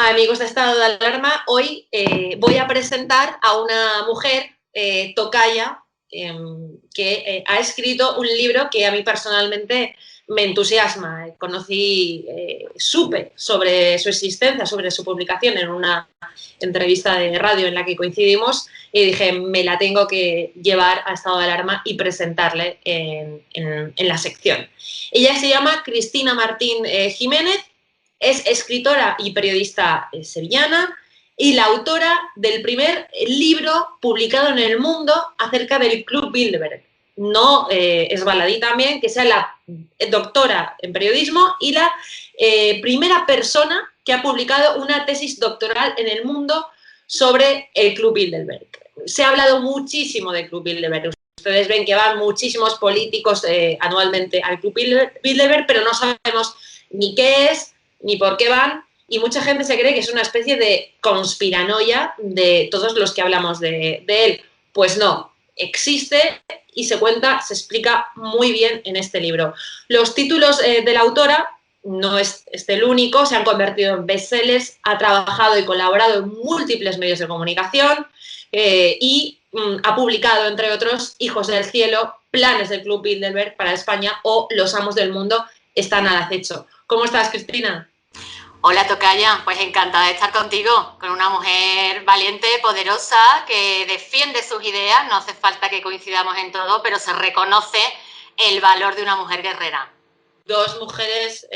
Amigos de Estado de Alarma, hoy voy a presentar a una mujer, tocaya, que ha escrito un libro que a mí personalmente me entusiasma. Supe sobre su existencia, sobre su publicación en una entrevista de radio en la que coincidimos y dije, me la tengo que llevar a Estado de Alarma y presentarle en la sección. Ella se llama Cristina Martín Jiménez. Es escritora y periodista sevillana y la autora del primer libro publicado en el mundo acerca del Club Bilderberg. No es baladí también que sea la doctora en periodismo y la primera persona que ha publicado una tesis doctoral en el mundo sobre el Club Bilderberg. Se ha hablado muchísimo del Club Bilderberg. Ustedes ven que van muchísimos políticos anualmente al Club Bilderberg, pero no sabemos ni qué es, ni por qué van, y mucha gente se cree que es una especie de conspiranoia de todos los que hablamos de él. Pues no, existe y se explica muy bien en este libro. Los títulos de la autora, no es el único, se han convertido en bestsellers, ha trabajado y colaborado en múltiples medios de comunicación y ha publicado, entre otros, Hijos del Cielo, Planes del Club Bilderberg para España o Los Amos del Mundo están al acecho. ¿Cómo estás, Cristina? Hola, tocaya, pues encantada de estar contigo, con una mujer valiente, poderosa, que defiende sus ideas. No hace falta que coincidamos en todo, pero se reconoce el valor de una mujer guerrera. Dos mujeres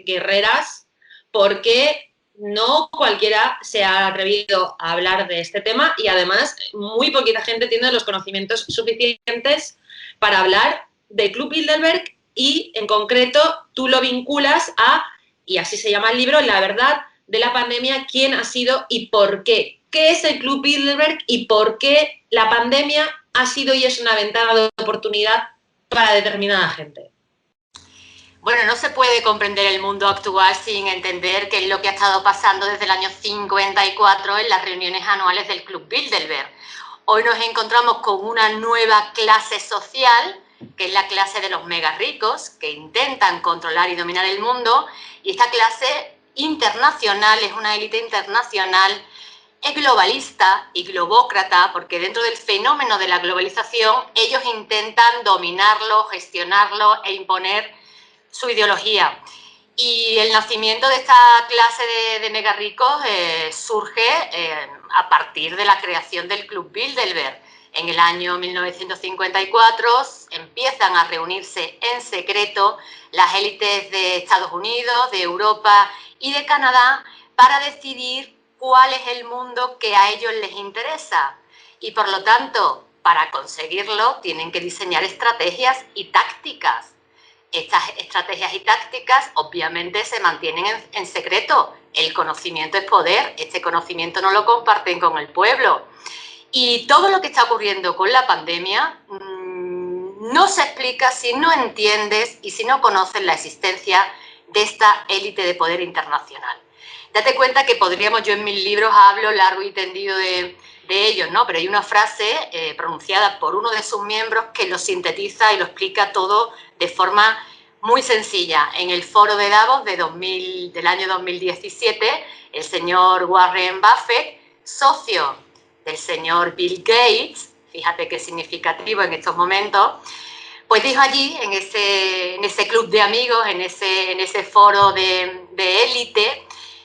guerreras, porque no cualquiera se ha atrevido a hablar de este tema y además muy poquita gente tiene los conocimientos suficientes para hablar del Club Bilderberg y en concreto tú lo vinculas a, y así se llama el libro, La verdad de la pandemia, quién ha sido y por qué. ¿Qué es el Club Bilderberg y por qué la pandemia ha sido y es una ventana de oportunidad para determinada gente? Bueno, no se puede comprender el mundo actual sin entender qué es lo que ha estado pasando desde el año 54 en las reuniones anuales del Club Bilderberg. Hoy nos encontramos con una nueva clase social, que es la clase de los mega ricos, que intentan controlar y dominar el mundo, y esta clase internacional es una élite internacional, es globalista y globócrata, porque dentro del fenómeno de la globalización ellos intentan dominarlo, gestionarlo e imponer su ideología. Y el nacimiento de esta clase de mega ricos surge a partir de la creación del Club Bilderberg. En el año 1954 empiezan a reunirse en secreto las élites de Estados Unidos, de Europa y de Canadá para decidir cuál es el mundo que a ellos les interesa. Y por lo tanto, para conseguirlo, tienen que diseñar estrategias y tácticas. Estas estrategias y tácticas obviamente se mantienen en secreto. El conocimiento es poder, este conocimiento no lo comparten con el pueblo. Y todo lo que está ocurriendo con la pandemia no se explica si no entiendes y si no conoces la existencia de esta élite de poder internacional. Date cuenta que yo en mis libros hablo largo y tendido de ellos, ¿no? Pero hay una frase pronunciada por uno de sus miembros que lo sintetiza y lo explica todo de forma muy sencilla. En el foro de Davos del año 2017, el señor Warren Buffett, socio del señor Bill Gates, fíjate qué significativo en estos momentos, pues dijo allí, en ese club de amigos, en ese foro de élite,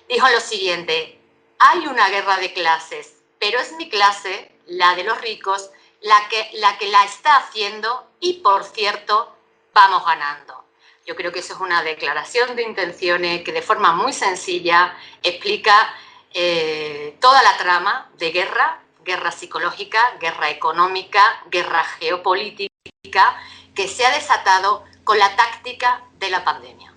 dijo lo siguiente: hay una guerra de clases, pero es mi clase, la de los ricos, la que la está haciendo y, por cierto, vamos ganando. Yo creo que eso es una declaración de intenciones que de forma muy sencilla explica toda la trama de guerra psicológica, guerra económica, guerra geopolítica que se ha desatado con la táctica de la pandemia.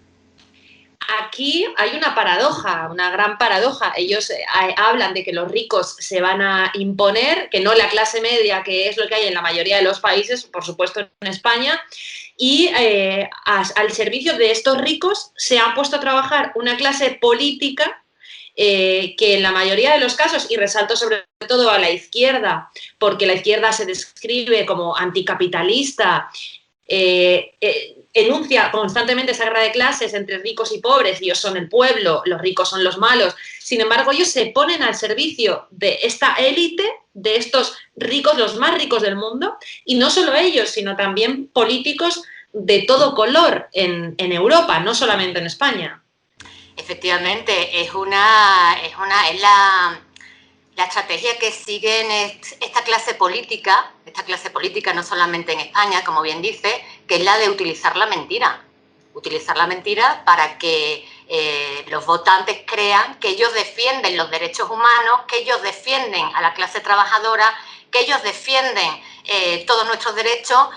Aquí hay una paradoja, una gran paradoja. Ellos hablan de que los ricos se van a imponer, que no la clase media, que es lo que hay en la mayoría de los países, por supuesto en España, y al servicio de estos ricos se ha puesto a trabajar una clase política que en la mayoría de los casos, y resalto sobre todo a la izquierda, porque la izquierda se describe como anticapitalista, enuncia constantemente esa guerra de clases entre ricos y pobres, ellos son el pueblo, los ricos son los malos. Sin embargo, ellos se ponen al servicio de esta élite, de estos ricos, los más ricos del mundo, y no solo ellos, sino también políticos de todo color en Europa, no solamente en España. Efectivamente, es la estrategia que siguen esta clase política no solamente en España, como bien dice, que es la de utilizar la mentira para que los votantes crean que ellos defienden los derechos humanos, que ellos defienden a la clase trabajadora, que ellos defienden todos nuestros derechos,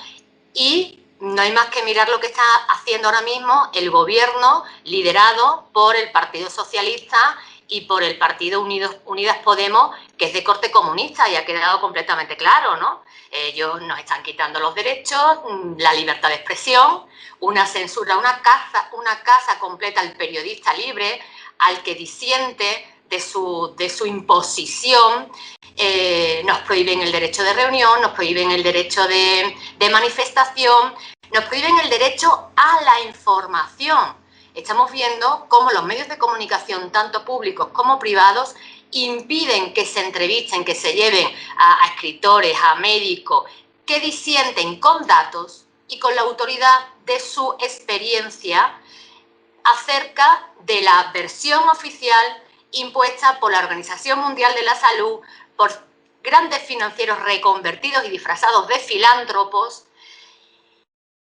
y no hay más que mirar lo que está haciendo ahora mismo el gobierno liderado por el Partido Socialista y por el partido Unidas Podemos, que es de corte comunista, y ha quedado completamente claro, ¿no? Ellos nos están quitando los derechos, la libertad de expresión, una censura, una caza completa al periodista libre, al que disiente de su imposición. Nos prohíben el derecho de reunión, nos prohíben el derecho de manifestación, nos prohíben el derecho a la información. Estamos viendo cómo los medios de comunicación, tanto públicos como privados, impiden que se entrevisten, que se lleven a escritores, a médicos, que disienten con datos y con la autoridad de su experiencia acerca de la versión oficial impuesta por la Organización Mundial de la Salud, por grandes financieros reconvertidos y disfrazados de filántropos,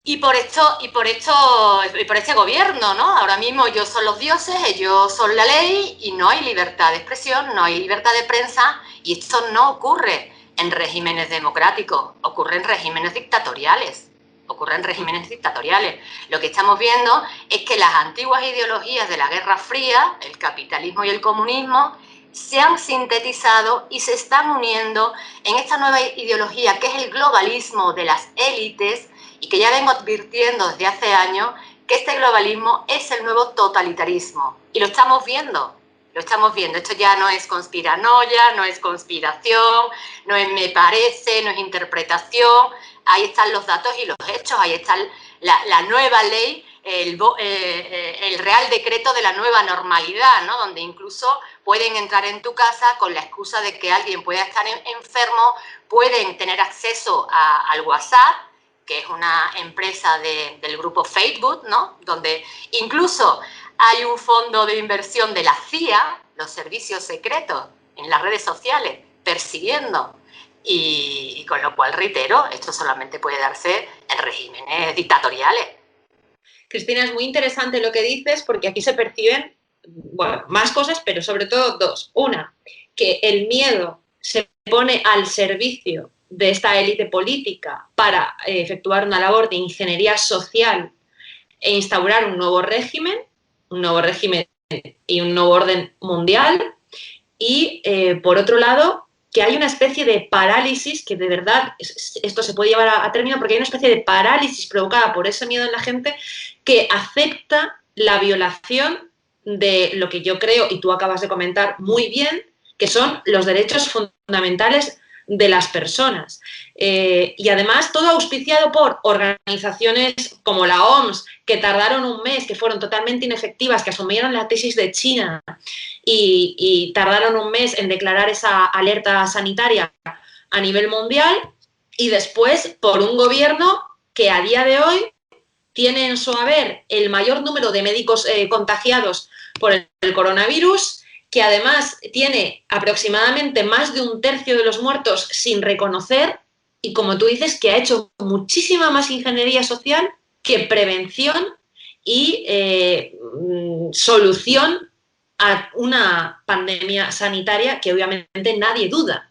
y por este gobierno, ¿no? Ahora mismo ellos son los dioses, ellos son la ley, y no hay libertad de expresión, no hay libertad de prensa, y esto no ocurre en regímenes democráticos, ocurre en regímenes dictatoriales. Lo que estamos viendo es que las antiguas ideologías de la Guerra Fría, el capitalismo y el comunismo, se han sintetizado y se están uniendo en esta nueva ideología que es el globalismo de las élites, y que ya vengo advirtiendo desde hace años que este globalismo es el nuevo totalitarismo. Y lo estamos viendo. Esto ya no es conspiranoia, no es conspiración, no es me parece, no es interpretación. Ahí están los datos y los hechos, ahí está la nueva ley, el Real Decreto de la nueva normalidad, ¿no? Donde incluso pueden entrar en tu casa con la excusa de que alguien pueda estar enfermo, pueden tener acceso al WhatsApp, que es una empresa del grupo Facebook, ¿no? Donde incluso hay un fondo de inversión de la CIA, los servicios secretos, en las redes sociales, persiguiendo. Y con lo cual, reitero, esto solamente puede darse en regímenes dictatoriales. Cristina, es muy interesante lo que dices, porque aquí se perciben, bueno, más cosas, pero sobre todo dos. Una, que el miedo se pone al servicio de esta élite política para efectuar una labor de ingeniería social e instaurar un nuevo régimen y un nuevo orden mundial. Y, por otro lado, que hay una especie de parálisis, que de verdad esto se puede llevar a término, porque hay una especie de parálisis provocada por ese miedo en la gente que acepta la violación de lo que yo creo, y tú acabas de comentar muy bien, que son los derechos fundamentales de las personas. Y además todo auspiciado por organizaciones como la OMS, que tardaron un mes, que fueron totalmente inefectivas, que asumieron la tesis de China y tardaron un mes en declarar esa alerta sanitaria a nivel mundial, y después por un gobierno que a día de hoy tiene en su haber el mayor número de médicos contagiados por el coronavirus, que además tiene aproximadamente más de un tercio de los muertos sin reconocer, y como tú dices, que ha hecho muchísima más ingeniería social que prevención y solución a una pandemia sanitaria que obviamente nadie duda.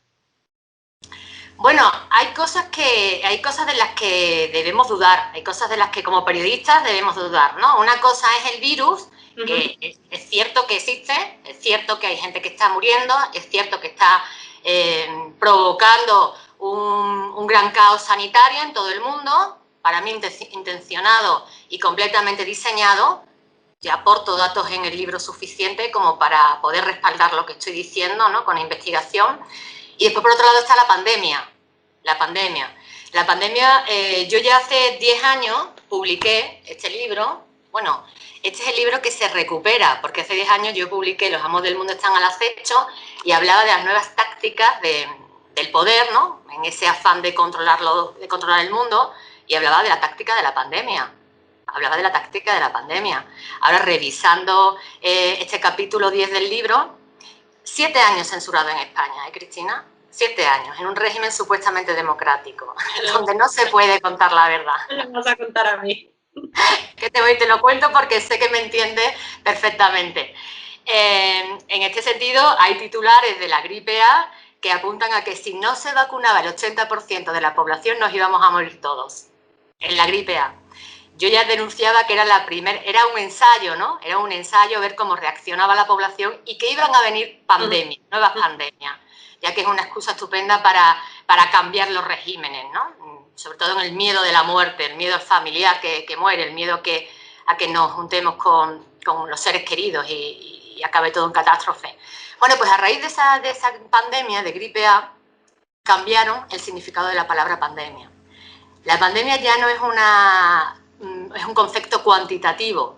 Bueno, hay cosas de las que debemos dudar, hay cosas de las que como periodistas debemos dudar, ¿no? Una cosa es el virus, que es cierto que existe, es cierto que hay gente que está muriendo, es cierto que está provocando un gran caos sanitario en todo el mundo, para mí intencionado y completamente diseñado. Ya aporto datos en el libro suficiente como para poder respaldar lo que estoy diciendo, ¿no? Con investigación. Y después, por otro lado, está la pandemia. Yo ya hace 10 años publiqué este libro. Bueno, este es el libro que se recupera, porque hace 10 años yo publiqué Los amos del mundo están al acecho y hablaba de las nuevas tácticas del poder, ¿no? En ese afán de controlar el mundo, y hablaba de la táctica de la pandemia. Ahora, revisando este capítulo 10 del libro, 7 años censurado en España, Cristina? 7 años, en un régimen supuestamente democrático, donde no se puede contar la verdad. Me lo vas a contar a mí. Que te lo cuento porque sé que me entiendes perfectamente. En este sentido, hay titulares de la gripe A que apuntan a que si no se vacunaba el 80% de la población nos íbamos a morir todos en la gripe A. Yo ya denunciaba que era un ensayo, ¿no? Era un ensayo ver cómo reaccionaba la población y que iban a venir pandemias, nuevas pandemias, ya que es una excusa estupenda para cambiar los regímenes, ¿no? Sobre todo en el miedo de la muerte, el miedo al familiar que muere, el miedo a que nos juntemos con los seres queridos y acabe todo en catástrofe. Bueno, pues a raíz de esa pandemia de gripe A, cambiaron el significado de la palabra pandemia. La pandemia ya no es un concepto cuantitativo,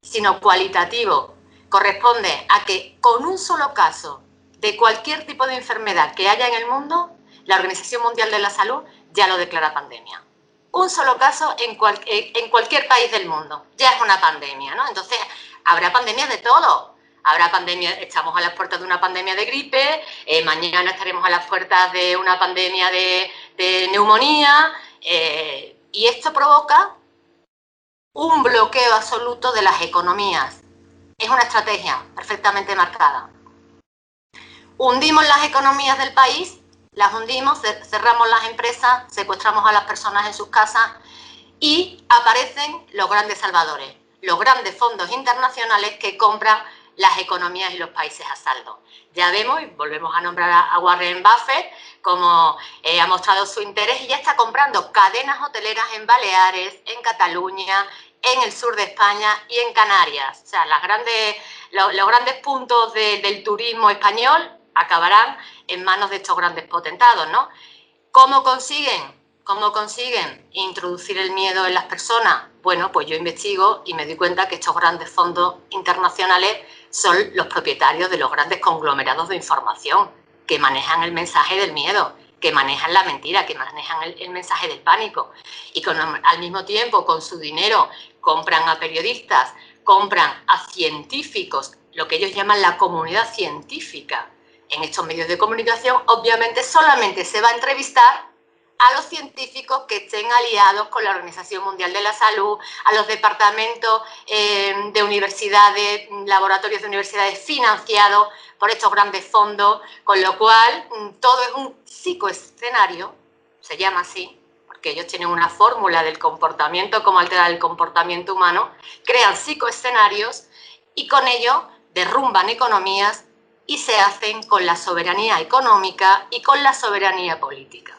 sino cualitativo. Corresponde a que con un solo caso de cualquier tipo de enfermedad que haya en el mundo, la Organización Mundial de la Salud ya lo declara pandemia. Un solo caso en cualquier país del mundo ya es una pandemia, ¿no? Entonces, habrá pandemias de todo. Habrá pandemia, estamos a las puertas de una pandemia de gripe, mañana estaremos a las puertas de una pandemia de neumonía, y esto provoca un bloqueo absoluto de las economías. Es una estrategia perfectamente marcada. Hundimos las economías del país, las hundimos, cerramos las empresas, secuestramos a las personas en sus casas y aparecen los grandes salvadores, los grandes fondos internacionales que compran las economías y los países a saldo. Ya vemos, y volvemos a nombrar a Warren Buffett, como ha mostrado su interés y ya está comprando cadenas hoteleras en Baleares, en Cataluña, en el sur de España y en Canarias. O sea, los grandes puntos del turismo español acabarán en manos de estos grandes potentados, ¿no? ¿Cómo consiguen introducir el miedo en las personas? Bueno, pues yo investigo y me doy cuenta que estos grandes fondos internacionales son los propietarios de los grandes conglomerados de información que manejan el mensaje del miedo, que manejan la mentira, que manejan el mensaje del pánico. Y al mismo tiempo, con su dinero, compran a periodistas, compran a científicos, lo que ellos llaman la comunidad científica. En estos medios de comunicación, obviamente, solamente se va a entrevistar a los científicos que estén aliados con la Organización Mundial de la Salud, a los departamentos de universidades, laboratorios de universidades financiados por estos grandes fondos, con lo cual todo es un psicoescenario, se llama así, porque ellos tienen una fórmula del comportamiento, cómo alterar el comportamiento humano, crean psicoescenarios y con ello derrumban economías y se hacen con la soberanía económica y con la soberanía política.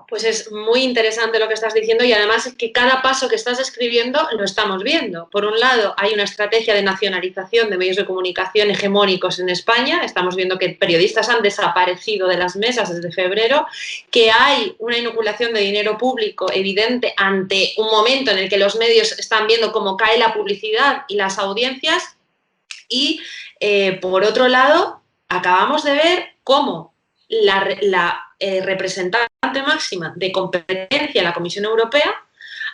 Pues es muy interesante lo que estás diciendo y además es que cada paso que estás escribiendo lo estamos viendo. Por un lado, hay una estrategia de nacionalización de medios de comunicación hegemónicos en España. Estamos viendo que periodistas han desaparecido de las mesas desde febrero, que hay una inoculación de dinero público evidente ante un momento en el que los medios están viendo cómo cae la publicidad y las audiencias. Y, por otro lado, acabamos de ver cómo la representante máxima de competencia en la Comisión Europea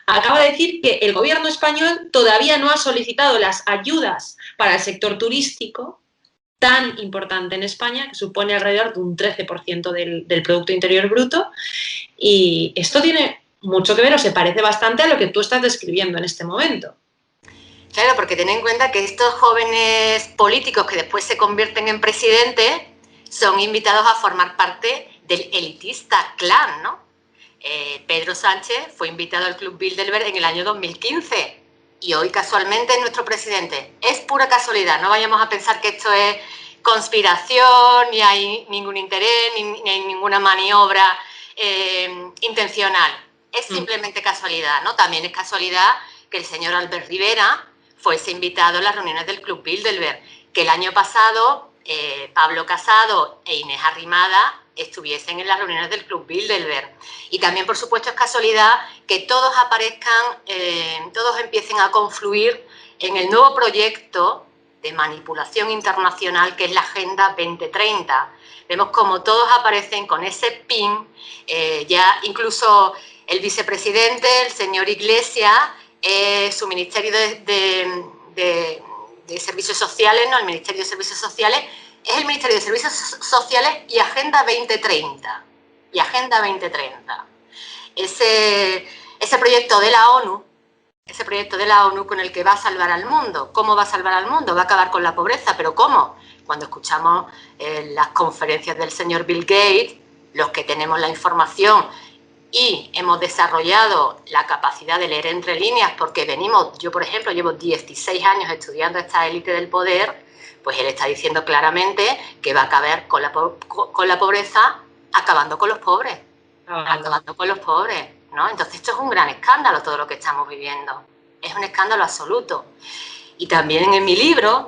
acaba de decir que el gobierno español todavía no ha solicitado las ayudas para el sector turístico tan importante en España, que supone alrededor de un 13% del Producto Interior Bruto, y esto tiene mucho que ver o se parece bastante a lo que tú estás describiendo en este momento. Claro, porque ten en cuenta que estos jóvenes políticos que después se convierten en presidentes son invitados a formar parte del elitista clan, ¿no? Pedro Sánchez fue invitado al Club Bilderberg en el año 2015 y hoy casualmente es nuestro presidente. Es pura casualidad, no vayamos a pensar que esto es conspiración, ni hay ningún interés, ni hay ninguna maniobra intencional. Es simplemente casualidad, ¿no? También es casualidad que el señor Albert Rivera fuese invitado a las reuniones del Club Bilderberg, que el año pasado Pablo Casado e Inés Arrimada estuviesen en las reuniones del Club Bilderberg. Y también, por supuesto, es casualidad que todos aparezcan, todos empiecen a confluir en el nuevo proyecto de manipulación internacional que es la Agenda 2030. Vemos como todos aparecen con ese pin, ya incluso el vicepresidente, el señor Iglesias, su Ministerio de Servicios Sociales, no, el Ministerio de Servicios Sociales, es el Ministerio de Servicios Sociales y Agenda 2030. Y Agenda 2030. Ese proyecto de la ONU, con el que va a salvar al mundo. ¿Cómo va a salvar al mundo? Va a acabar con la pobreza, ¿pero cómo? Cuando escuchamos las conferencias del señor Bill Gates, los que tenemos la información y hemos desarrollado la capacidad de leer entre líneas, porque yo por ejemplo llevo 16 años estudiando esta élite del poder, pues él está diciendo claramente que va a acabar con la pobreza acabando con los pobres, ¿no? Entonces esto es un gran escándalo, todo lo que estamos viviendo, es un escándalo absoluto. Y también en mi libro,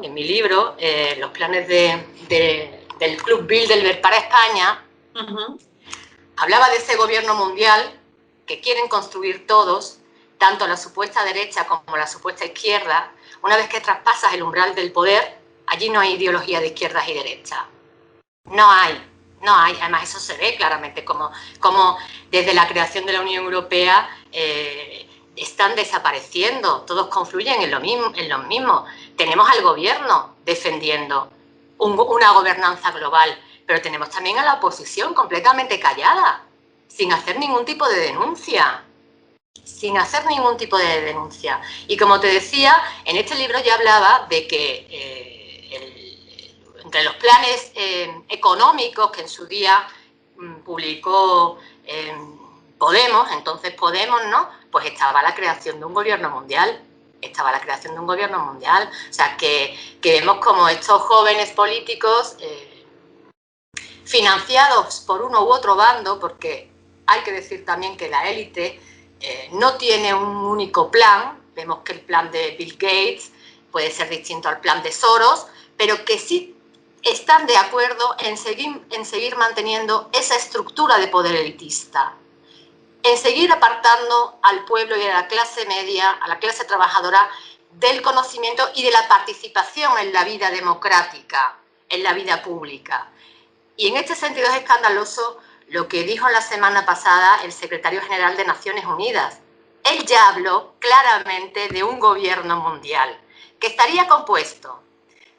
los planes del Club Bilderberg para España, hablaba de ese gobierno mundial que quieren construir todos, tanto la supuesta derecha como la supuesta izquierda. Una vez que traspasas el umbral del poder, allí no hay ideología de izquierdas y derechas. No hay. Además eso se ve claramente, como desde la creación de la Unión Europea están desapareciendo, todos confluyen en lo mismo. Tenemos al gobierno defendiendo una gobernanza global, pero tenemos también a la oposición completamente callada, sin hacer ningún tipo de denuncia. Y como te decía, en este libro ya hablaba de que entre los planes económicos que en su día publicó Podemos, entonces Podemos, ¿no? Pues estaba la creación de un gobierno mundial. O sea, que vemos como estos jóvenes políticos financiados por uno u otro bando, porque hay que decir también que la élite no tiene un único plan. Vemos que el plan de Bill Gates puede ser distinto al plan de Soros, pero que sí están de acuerdo en seguir manteniendo esa estructura de poder elitista, en seguir apartando al pueblo y a la clase media, a la clase trabajadora, del conocimiento y de la participación en la vida democrática, en la vida pública. Y en este sentido es escandaloso lo que dijo la semana pasada el secretario general de Naciones Unidas. Él ya habló claramente de un gobierno mundial que estaría compuesto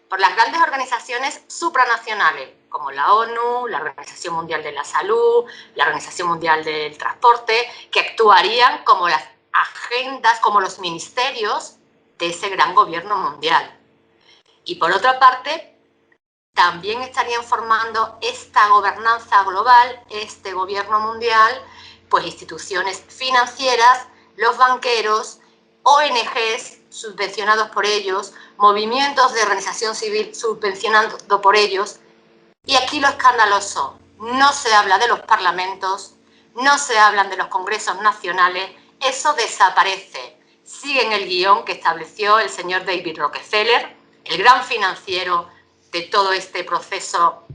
por las grandes organizaciones supranacionales, como la ONU, la Organización Mundial de la Salud, la Organización Mundial del Transporte, que actuarían como las agendas, como los ministerios de ese gran gobierno mundial. Y por otra parte, también estarían formando esta gobernanza global, este gobierno mundial, pues instituciones financieras, los banqueros, ONGs subvencionados por ellos, movimientos de organización civil subvencionados por ellos. Y aquí lo escandaloso, no se habla de los parlamentos, no se hablan de los congresos nacionales, eso desaparece. Siguen el guión que estableció el señor David Rockefeller, el gran financiero de todo este proceso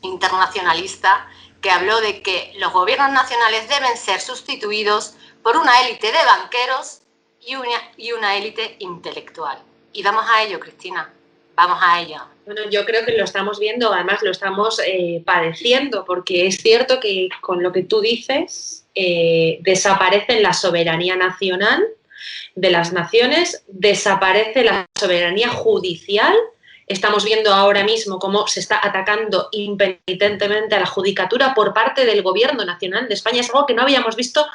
internacionalista, que habló de que los gobiernos nacionales deben ser sustituidos por una élite de banqueros y una élite intelectual. Y vamos a ello, Cristina, vamos a ello. Bueno, yo creo que lo estamos viendo, además lo estamos padeciendo, porque es cierto que con lo que tú dices desaparece la soberanía nacional de las naciones, desaparece la soberanía judicial. Estamos viendo ahora mismo cómo se está atacando impenitentemente a la judicatura por parte del Gobierno Nacional de España. Es algo que no habíamos visto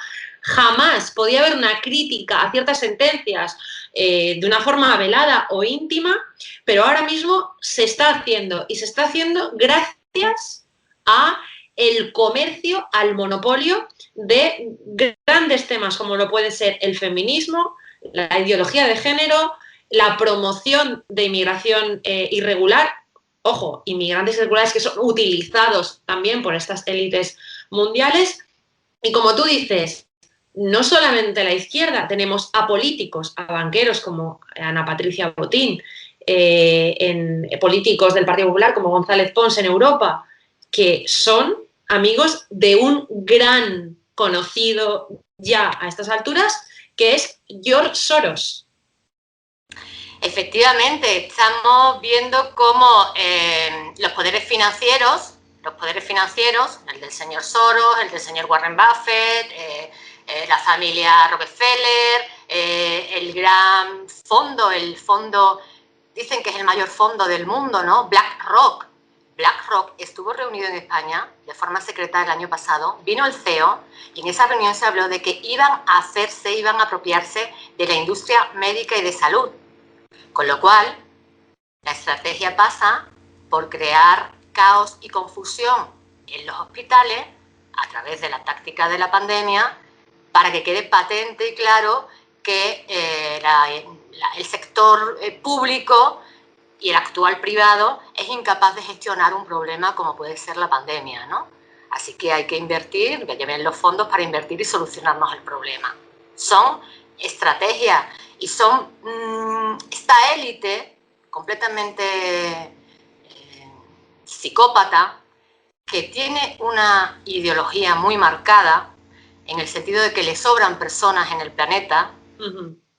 jamás. Podía haber una crítica a ciertas sentencias de una forma velada o íntima, pero ahora mismo se está haciendo, y se está haciendo gracias a el comercio, al monopolio de grandes temas como lo puede ser el feminismo, la ideología de género, la promoción de inmigración irregular. Ojo, inmigrantes irregulares que son utilizados también por estas élites mundiales. Y como tú dices, no solamente la izquierda, tenemos a políticos, a banqueros como Ana Patricia Botín, políticos del Partido Popular como González Pons en Europa, que son amigos de un gran conocido ya a estas alturas, que es George Soros. Efectivamente, estamos viendo cómo los poderes financieros, el del señor Soros, el del señor Warren Buffett, la familia Rockefeller, el gran fondo, dicen que es el mayor fondo del mundo, ¿no? BlackRock. BlackRock estuvo reunido en España de forma secreta el año pasado, vino el CEO y en esa reunión se habló de que iban a apropiarse de la industria médica y de salud. Con lo cual, la estrategia pasa por crear caos y confusión en los hospitales a través de la táctica de la pandemia para que quede patente y claro que el sector público y el actual privado es incapaz de gestionar un problema como puede ser la pandemia, ¿no? Así que hay que invertir, que lleven los fondos para invertir y solucionarnos el problema. Son estrategias y son esta élite completamente psicópata que tiene una ideología muy marcada en el sentido de que le sobran personas en el planeta.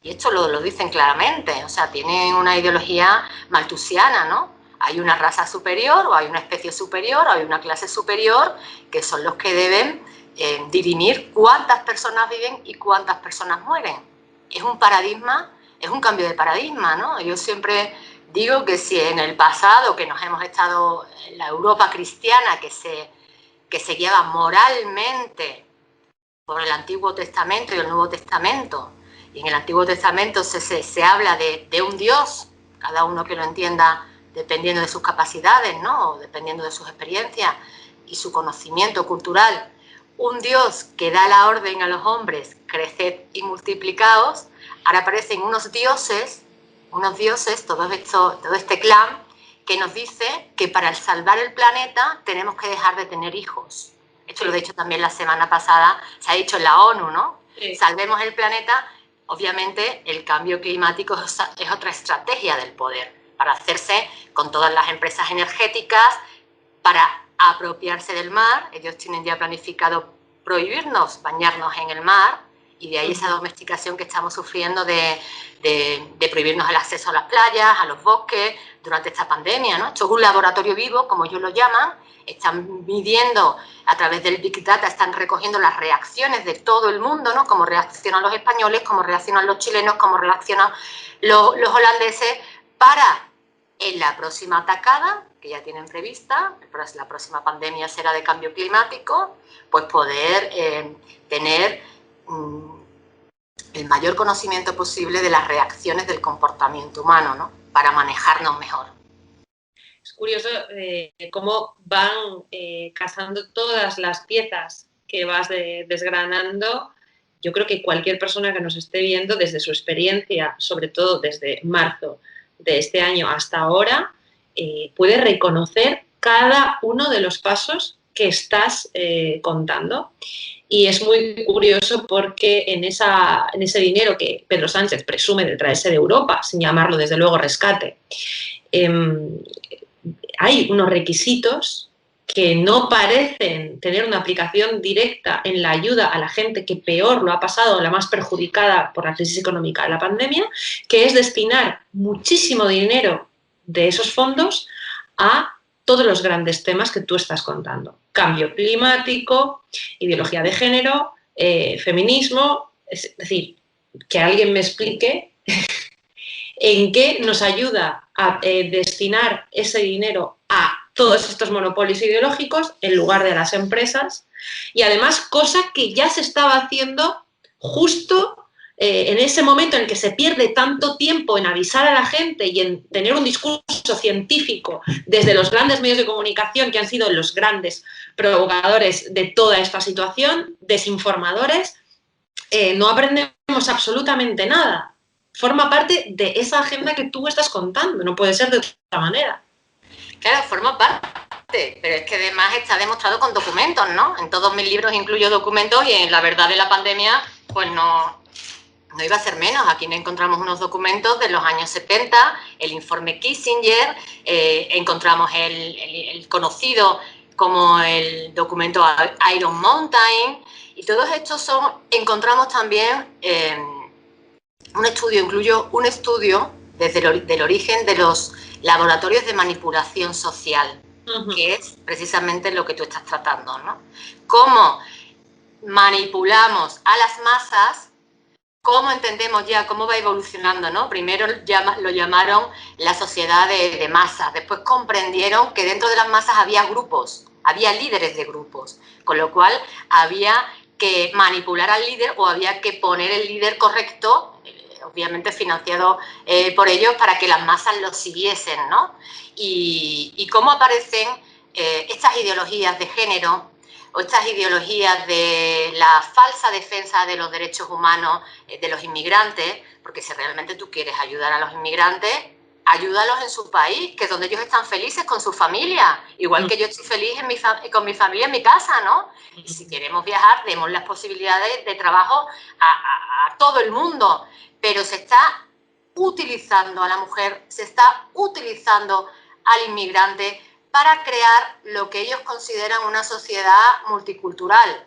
Y esto lo dicen claramente, o sea, tienen una ideología maltusiana, ¿no? Hay una raza superior o hay una especie superior o hay una clase superior que son los que deben dirimir cuántas personas viven y cuántas personas mueren. Es un paradigma, es un cambio de paradigma, ¿no? Yo siempre digo que si en el pasado que nos hemos estado en la Europa cristiana que se guiaba moralmente por el Antiguo Testamento y el Nuevo Testamento, y en el Antiguo Testamento se habla de un Dios, cada uno que lo entienda dependiendo de sus capacidades, ¿no? O dependiendo de sus experiencias y su conocimiento cultural, un Dios que da la orden a los hombres, creced y multiplicaos. Ahora aparecen unos dioses, todo este clan, que nos dice que para salvar el planeta tenemos que dejar de tener hijos. Esto lo he dicho también la semana pasada, se ha dicho en la ONU, ¿no? Sí. Salvemos el planeta. Obviamente el cambio climático es otra estrategia del poder para hacerse con todas las empresas energéticas, para apropiarse del mar. Ellos tienen ya planificado prohibirnos bañarnos en el mar y de ahí esa domesticación que estamos sufriendo de prohibirnos el acceso a las playas, a los bosques durante esta pandemia, ¿no? Esto es un laboratorio vivo, como ellos lo llaman. Están midiendo a través del Big Data, están recogiendo las reacciones de todo el mundo, ¿no? Cómo reaccionan los españoles, cómo reaccionan los chilenos, cómo reaccionan los holandeses, para en la próxima atacada, que ya tienen prevista, la próxima pandemia será de cambio climático, pues poder tener el mayor conocimiento posible de las reacciones del comportamiento humano, ¿no? Para manejarnos mejor. Es curioso cómo van casando todas las piezas que vas desgranando. Yo creo que cualquier persona que nos esté viendo desde su experiencia, sobre todo desde marzo de este año hasta ahora, puede reconocer cada uno de los pasos que estás contando. Y es muy curioso porque en ese dinero que Pedro Sánchez presume de traerse de Europa, sin llamarlo desde luego rescate, hay unos requisitos que no parecen tener una aplicación directa en la ayuda a la gente que peor lo ha pasado, la más perjudicada por la crisis económica de la pandemia, que es destinar muchísimo dinero de esos fondos a todos los grandes temas que tú estás contando. Cambio climático, ideología de género, feminismo, es decir, que alguien me explique en qué nos ayuda a destinar ese dinero a todos estos monopolios ideológicos en lugar de a las empresas, y además cosa que ya se estaba haciendo justo en ese momento en el que se pierde tanto tiempo en avisar a la gente y en tener un discurso científico desde los grandes medios de comunicación, que han sido los grandes provocadores de toda esta situación, desinformadores. No aprendemos absolutamente nada. Forma parte de esa agenda que tú estás contando, no puede ser de otra manera. Claro, forma parte, pero es que además está demostrado con documentos, ¿no? En todos mis libros incluyo documentos y en La verdad de la pandemia, pues no iba a ser menos. Aquí encontramos unos documentos de los años 70, el informe Kissinger, encontramos el conocido como el documento Iron Mountain, y todos estos encontramos también un estudio, incluyo un estudio del origen de los laboratorios de manipulación social, que es precisamente lo que tú estás tratando, ¿no? Cómo manipulamos a las masas, cómo entendemos ya cómo va evolucionando, ¿no? Primero lo llamaron la sociedad de masas, después comprendieron que dentro de las masas había grupos, había líderes de grupos, con lo cual había que manipular al líder o había que poner el líder correcto, obviamente financiado por ellos, para que las masas lo siguiesen, ¿no? Y cómo aparecen estas ideologías de género o estas ideologías de la falsa defensa de los derechos humanos de los inmigrantes, porque si realmente tú quieres ayudar a los inmigrantes, ayúdalos en su país, que es donde ellos están felices con su familia, igual que yo estoy feliz con mi familia en mi casa, ¿no? Y si queremos viajar, demos las posibilidades de trabajo a todo el mundo, pero se está utilizando a la mujer, se está utilizando al inmigrante para crear lo que ellos consideran una sociedad multicultural.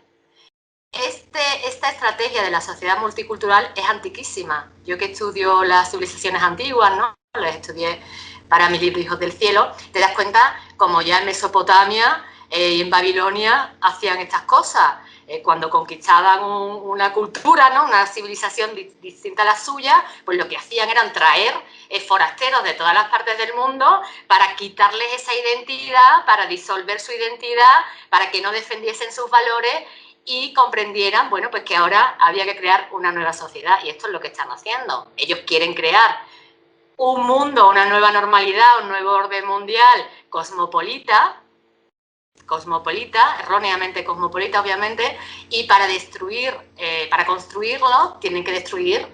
Esta estrategia de la sociedad multicultural es antiquísima. Yo que estudio las civilizaciones antiguas, ¿no? Las estudié para mi libro Hijos del Cielo, te das cuenta como ya en Mesopotamia y en Babilonia hacían estas cosas. Cuando conquistaban una cultura, ¿no? Una civilización distinta a la suya, pues lo que hacían era traer forasteros de todas las partes del mundo para quitarles esa identidad, para disolver su identidad, para que no defendiesen sus valores y comprendieran, bueno, pues que ahora había que crear una nueva sociedad, y esto es lo que están haciendo. Ellos quieren crear un mundo, una nueva normalidad, un nuevo orden mundial cosmopolita, erróneamente cosmopolita, obviamente, y para construirlo tienen que destruir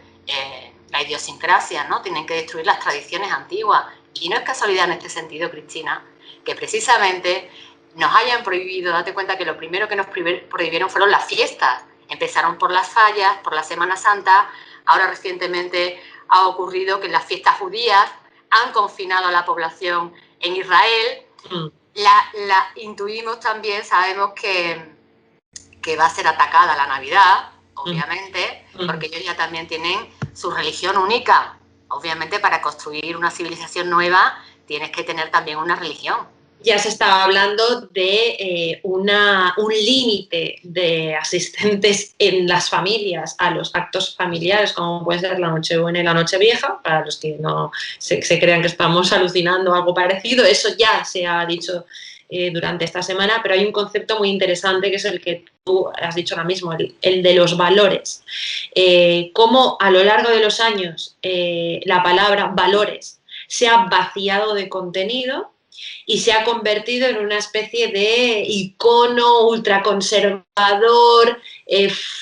la idiosincrasia, ¿no? Tienen que destruir las tradiciones antiguas. Y no es casualidad en este sentido, Cristina, que precisamente nos hayan prohibido. Date cuenta que lo primero que nos prohibieron fueron las fiestas. Empezaron por las fallas, por la Semana Santa. Ahora recientemente ha ocurrido que en las fiestas judías han confinado a la población en Israel. La intuimos también, sabemos que va a ser atacada la Navidad, obviamente, porque ellos ya también tienen su religión única. Obviamente, para construir una civilización nueva tienes que tener también una religión. Ya se estaba hablando de un límite de asistentes en las familias a los actos familiares, como puede ser la Nochebuena y la Nochevieja, para los que no se crean que estamos alucinando algo parecido. Eso ya se ha dicho durante esta semana, pero hay un concepto muy interesante que es el que tú has dicho ahora mismo, el de los valores. Cómo a lo largo de los años la palabra valores se ha vaciado de contenido y se ha convertido en una especie de icono ultraconservador,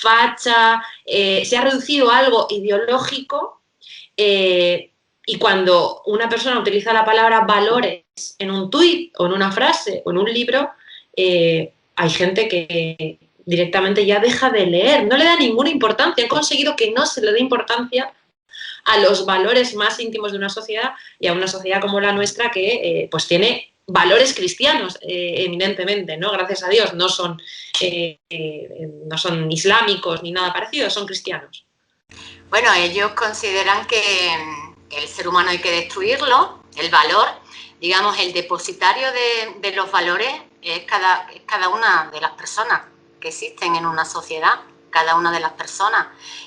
facha, se ha reducido a algo ideológico, y cuando una persona utiliza la palabra valores en un tuit o en una frase o en un libro, hay gente que directamente ya deja de leer, no le da ninguna importancia, han conseguido que no se le dé importancia a los valores más íntimos de una sociedad, y a una sociedad como la nuestra que pues tiene valores cristianos eminentemente, ¿no? Gracias a Dios, no son islámicos ni nada parecido, son cristianos. Bueno, ellos consideran que el ser humano hay que destruirlo, el valor, digamos, el depositario de los valores es cada una de las personas que existen en una sociedad, cada una de las personas,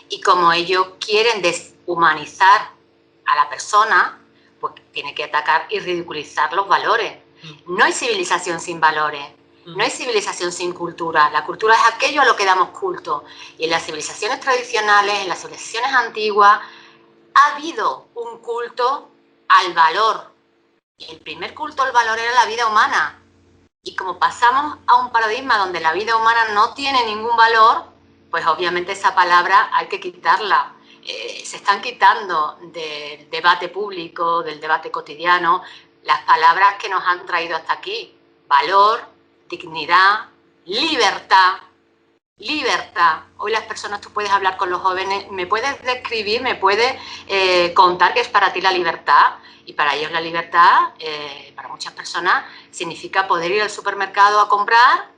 y como ellos quieren deshumanizar a la persona, pues tiene que atacar y ridiculizar los valores. No hay civilización sin valores, no hay civilización sin cultura. La cultura es aquello a lo que damos culto. Y en las civilizaciones tradicionales, en las civilizaciones antiguas, ha habido un culto al valor. Y el primer culto al valor era la vida humana. Y como pasamos a un paradigma donde la vida humana no tiene ningún valor, pues obviamente esa palabra hay que quitarla. Se están quitando del debate público, del debate cotidiano, las palabras que nos han traído hasta aquí: valor, dignidad, libertad. Libertad. Hoy las personas, tú puedes hablar con los jóvenes, me puedes describir, me puedes contar qué es para ti la libertad. Y para ellos la libertad, para muchas personas, significa poder ir al supermercado a comprar,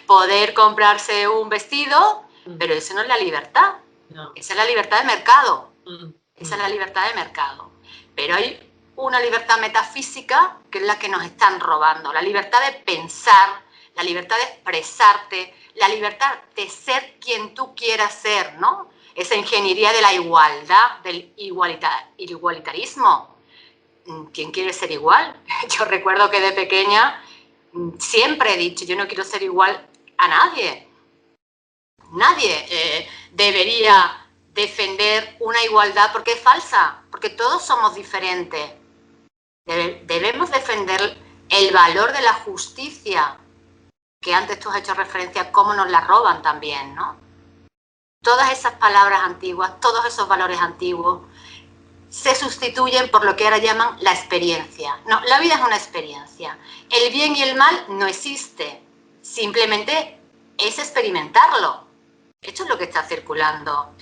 poder comprarse un vestido, pero eso no es la libertad. No. Esa es la libertad de mercado. Esa es la libertad de mercado. Pero hay una libertad metafísica que es la que nos están robando. La libertad de pensar, la libertad de expresarte, la libertad de ser quien tú quieras ser, ¿no? Esa ingeniería de la igualdad, del igualitarismo. ¿Quién quiere ser igual? Yo recuerdo que de pequeña siempre he dicho, yo no quiero ser igual a nadie. Nadie debería defender una igualdad porque es falsa, porque todos somos diferentes. Debemos defender el valor de la justicia, que antes tú has hecho referencia a cómo nos la roban también, ¿no? Todas esas palabras antiguas, todos esos valores antiguos se sustituyen por lo que ahora llaman la experiencia. No, la vida es una experiencia. El bien y el mal no existe, simplemente es experimentarlo. Esto es lo que está circulando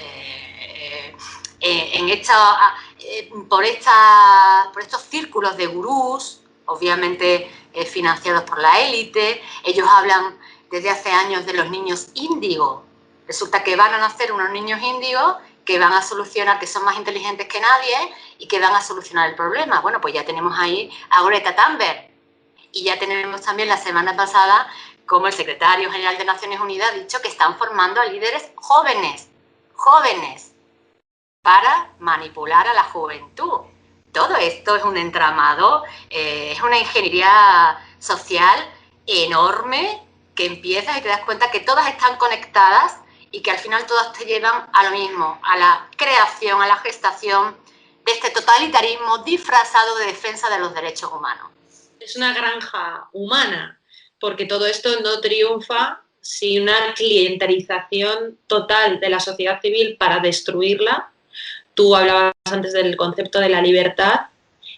por estos círculos de gurús, obviamente financiados por la élite. Ellos hablan desde hace años de los niños índigo. Resulta que van a nacer unos niños índigos que van a solucionar, que son más inteligentes que nadie y que van a solucionar el problema. Bueno, pues ya tenemos ahí a Greta Thunberg. Y ya tenemos también la semana pasada como el secretario general de Naciones Unidas ha dicho que están formando a líderes jóvenes, para manipular a la juventud. Todo esto es un entramado, es una ingeniería social enorme que empiezas y te das cuenta que todas están conectadas y que al final todas te llevan a lo mismo, a la creación, a la gestación de este totalitarismo disfrazado de defensa de los derechos humanos. Es una granja humana, porque todo esto no triunfa sin una clientelización total de la sociedad civil para destruirla. Tú hablabas antes del concepto de la libertad.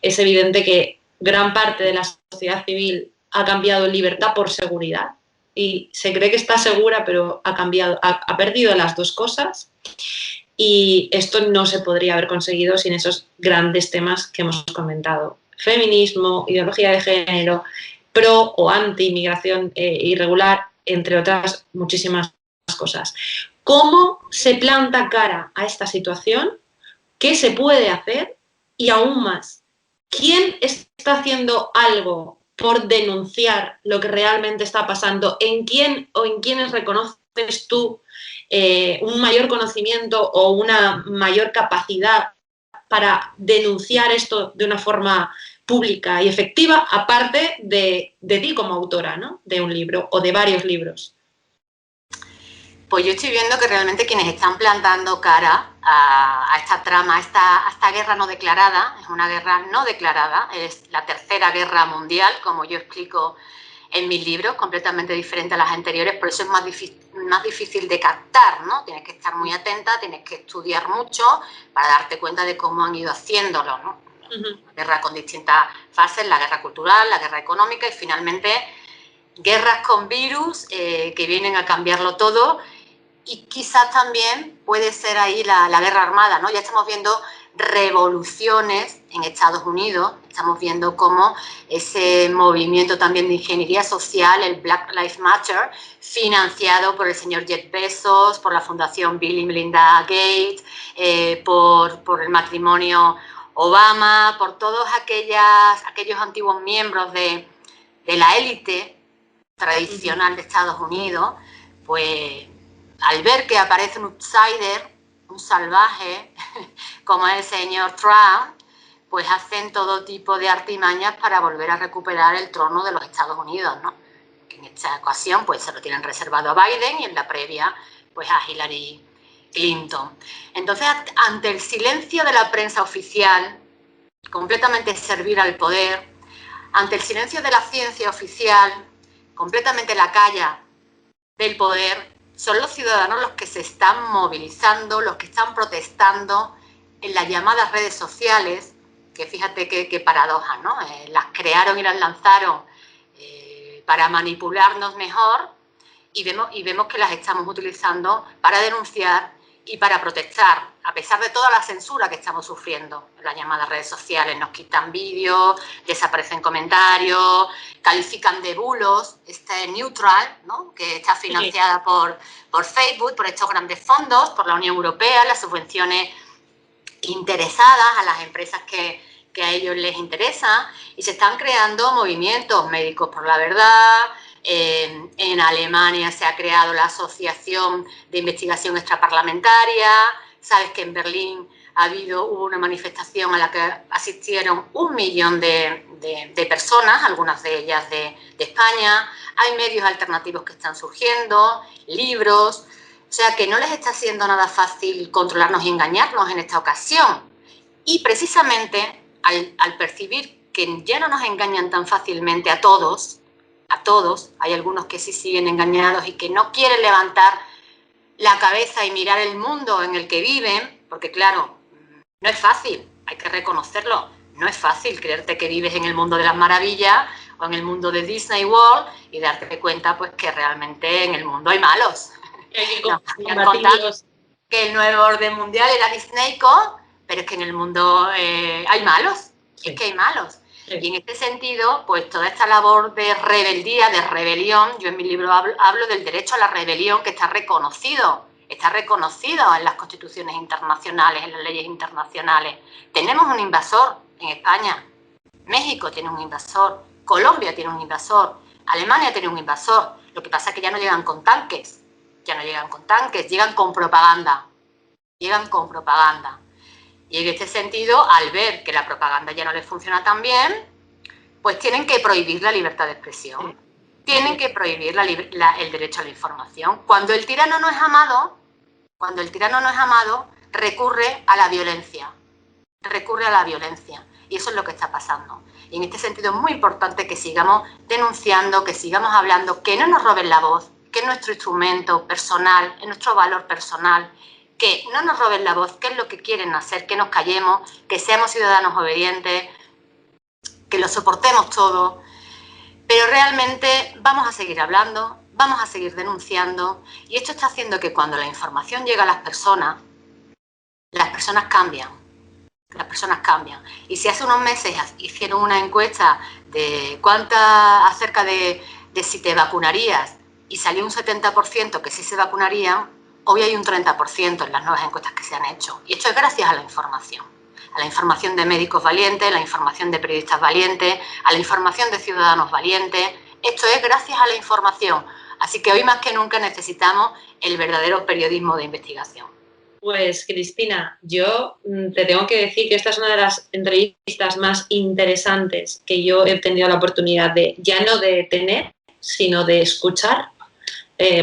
Es evidente que gran parte de la sociedad civil ha cambiado libertad por seguridad y se cree que está segura, pero ha perdido las dos cosas, y esto no se podría haber conseguido sin esos grandes temas que hemos comentado: feminismo, ideología de género, pro o anti inmigración irregular, entre otras muchísimas cosas. ¿Cómo se planta cara a esta situación? ¿Qué se puede hacer? Y aún más, ¿quién está haciendo algo por denunciar lo que realmente está pasando? ¿En quién o en quiénes reconoces tú un mayor conocimiento o una mayor capacidad para denunciar esto de una forma pública y efectiva, aparte de ti como autora, ¿no?, de un libro o de varios libros? Pues yo estoy viendo que realmente quienes están plantando cara a esta trama, a esta guerra no declarada, es una guerra no declarada, es la tercera guerra mundial, como yo explico en mis libros, completamente diferente a las anteriores, por eso es más difícil de captar, ¿no? Tienes que estar muy atenta, tienes que estudiar mucho para darte cuenta de cómo han ido haciéndolo, ¿no? Una guerra con distintas fases, la guerra cultural, la guerra económica y finalmente guerras con virus que vienen a cambiarlo todo. Y quizás también puede ser ahí la guerra armada, ¿no? Ya estamos viendo revoluciones en Estados Unidos, estamos viendo cómo ese movimiento también de ingeniería social, el Black Lives Matter, financiado por el señor Jeff Bezos, por la fundación Bill y Melinda Gates, por el matrimonio Obama, por todos aquellos antiguos miembros de la élite tradicional de Estados Unidos, pues al ver que aparece un outsider, un salvaje, como es el señor Trump, pues hacen todo tipo de artimañas para volver a recuperar el trono de los Estados Unidos, ¿no? Que en esta ocasión pues se lo tienen reservado a Biden y en la previa pues a Hillary Clinton. Entonces, ante el silencio de la prensa oficial, completamente servir al poder, ante el silencio de la ciencia oficial, completamente la calla del poder, son los ciudadanos los que se están movilizando, los que están protestando en las llamadas redes sociales, que fíjate qué paradoja, ¿no? Las crearon y las lanzaron para manipularnos mejor, y vemos que las estamos utilizando para denunciar y para protestar, a pesar de toda la censura que estamos sufriendo. Las llamadas redes sociales nos quitan vídeos, desaparecen comentarios, califican de bulos, Neutral, ¿no?, que está financiada por Facebook, por estos grandes fondos, por la Unión Europea, las subvenciones interesadas a las empresas que a ellos les interesa, y se están creando movimientos Médicos por la Verdad. En Alemania se ha creado la Asociación de Investigación Extraparlamentaria. Sabes que en Berlín hubo una manifestación a la que asistieron 1 millón de personas, algunas de ellas de España. Hay medios alternativos que están surgiendo, libros. O sea que no les está siendo nada fácil controlarnos y engañarnos en esta ocasión. Y precisamente al percibir que ya no nos engañan tan fácilmente a todos, hay algunos que sí siguen engañados y que no quieren levantar la cabeza y mirar el mundo en el que viven, porque claro, no es fácil, hay que reconocerlo, no es fácil creerte que vives en el mundo de las maravillas o en el mundo de Disney World y darte cuenta pues que realmente en el mundo hay malos. Que el nuevo orden mundial era Disneyco, pero es que en el mundo hay malos, sí. Es que hay malos. Sí. Y en este sentido, pues toda esta labor de rebeldía, de rebelión, yo en mi libro hablo del derecho a la rebelión, que está reconocido en las constituciones internacionales, en las leyes internacionales. Tenemos un invasor en España, México tiene un invasor, Colombia tiene un invasor, Alemania tiene un invasor. Lo que pasa es que ya no llegan con tanques, llegan con propaganda, Y en este sentido, al ver que la propaganda ya no les funciona tan bien, pues tienen que prohibir la libertad de expresión, tienen que prohibir el derecho a la información. Cuando el tirano no es amado, recurre a la violencia, y eso es lo que está pasando. Y en este sentido es muy importante que sigamos denunciando, que sigamos hablando, que no nos roben la voz, que es nuestro instrumento personal, es nuestro valor personal, que no nos roben la voz, que es lo que quieren hacer, que nos callemos, que seamos ciudadanos obedientes, que lo soportemos todo, pero realmente vamos a seguir hablando, vamos a seguir denunciando, y esto está haciendo que cuando la información llega a las personas cambian. Y si hace unos meses hicieron una encuesta de acerca de si te vacunarías, y salió un 70% que sí se vacunarían, hoy hay un 30% en las nuevas encuestas que se han hecho. Y esto es gracias a la información de médicos valientes, a la información de periodistas valientes, a la información de ciudadanos valientes. Esto es gracias a la información. Así que hoy más que nunca necesitamos el verdadero periodismo de investigación. Pues Cristina, yo te tengo que decir que esta es una de las entrevistas más interesantes que yo he tenido la oportunidad de, ya no de tener, sino de escuchar.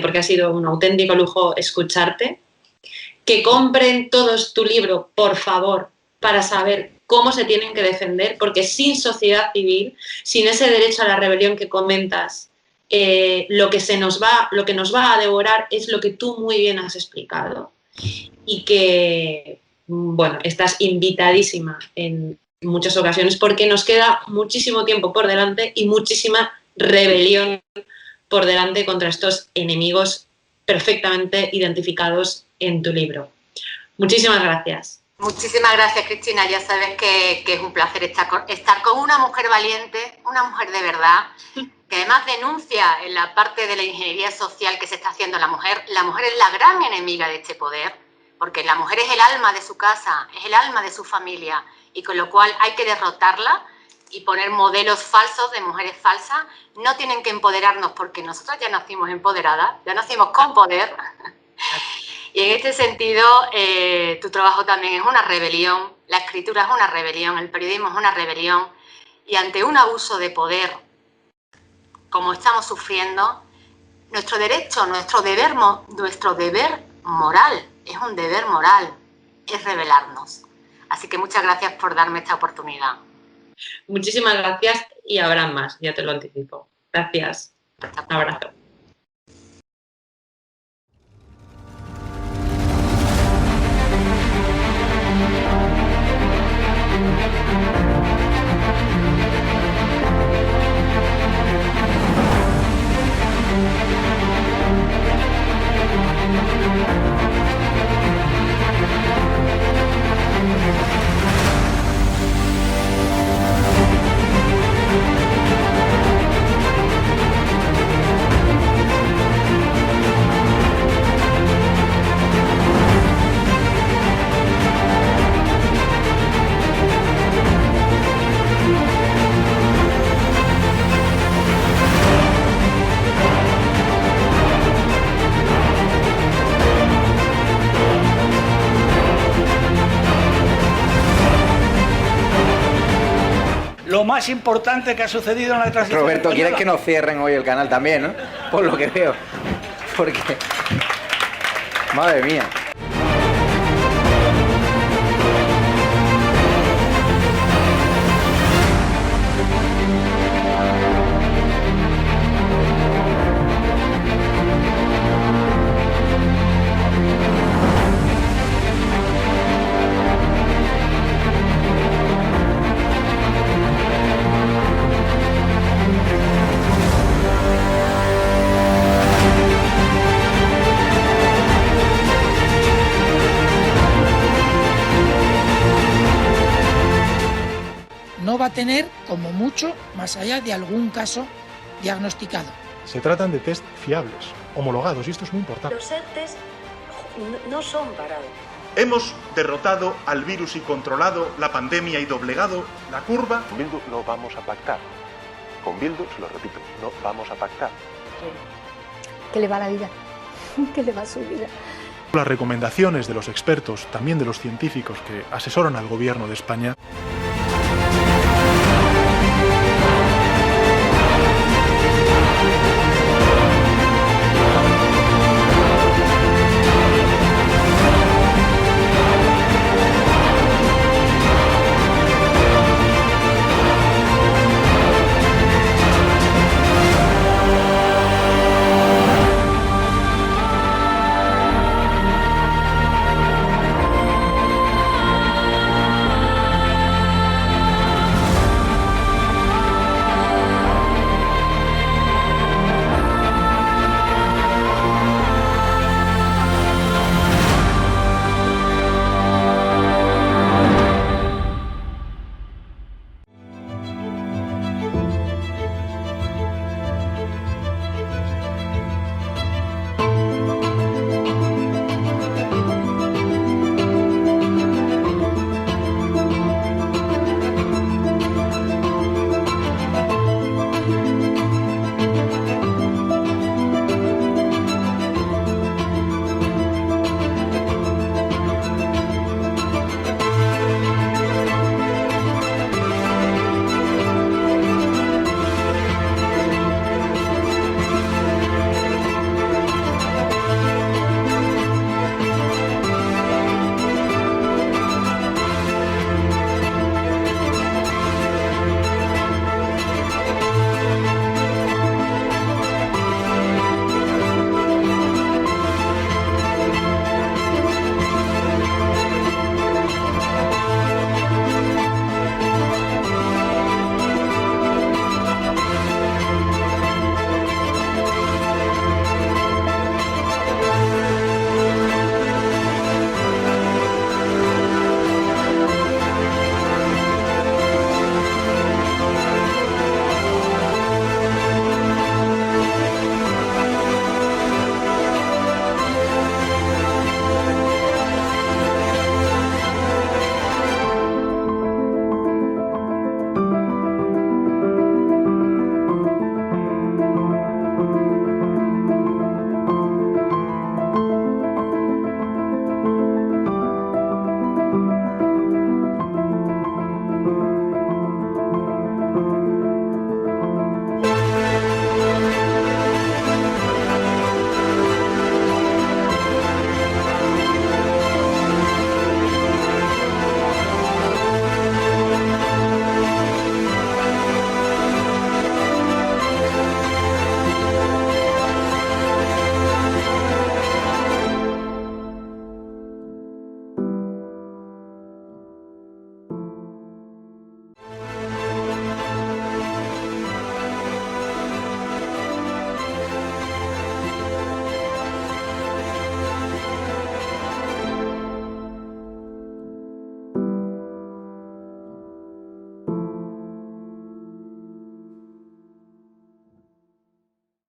Porque ha sido un auténtico lujo escucharte. Que compren todos tu libro, por favor, para saber cómo se tienen que defender, porque sin sociedad civil, sin ese derecho a la rebelión que comentas, lo que nos va a devorar es lo que tú muy bien has explicado. Y que, bueno, estás invitadísima en muchas ocasiones porque nos queda muchísimo tiempo por delante y muchísima rebelión por delante contra estos enemigos perfectamente identificados en tu libro. Muchísimas gracias. Muchísimas gracias, Cristina. Ya sabes que es un placer estar con una mujer valiente, una mujer de verdad, que además denuncia en la parte de la ingeniería social que se está haciendo la mujer. La mujer es la gran enemiga de este poder, porque la mujer es el alma de su casa, es el alma de su familia, y con lo cual hay que derrotarla y poner modelos falsos de mujeres falsas. No tienen que empoderarnos porque nosotras ya nacimos empoderadas, ya nacimos con poder. Y en este sentido, tu trabajo también es una rebelión, la escritura es una rebelión, el periodismo es una rebelión, y ante un abuso de poder como estamos sufriendo, nuestro derecho, nuestro deber moral, es un deber moral, es rebelarnos. Así que muchas gracias por darme esta oportunidad. Muchísimas gracias y habrá más, ya te lo anticipo. Gracias. Un abrazo. más importante que ha sucedido en la transición Roberto, española. ¿quieres que nos cierren hoy el canal también, no? Por lo que veo. Porque... Madre mía. No va a tener, como mucho, más allá de algún caso diagnosticado. Se tratan de test fiables, homologados, y esto es muy importante. Los ERTEs no son parados. Hemos derrotado al virus y controlado la pandemia y doblegado la curva. Con Bildu no vamos a pactar. Con Bildu, se lo repito, no vamos a pactar. ¿Qué le va a la vida? ¿Qué le va a su vida? Las recomendaciones de los expertos, también de los científicos que asesoran al gobierno de España,